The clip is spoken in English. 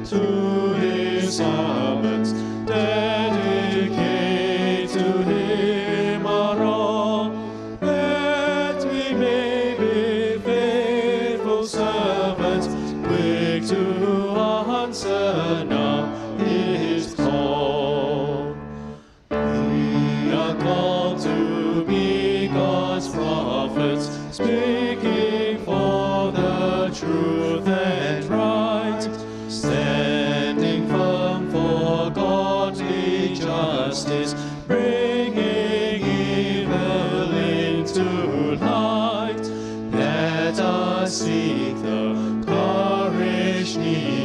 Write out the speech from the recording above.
to his servants, dedicate to him our all, that we may be faithful servants, quick to answer now his call. We are called to be God's prophets, speaking for the truth and right, standing firm for godly justice, bringing evil into light. Let us seek the courage needed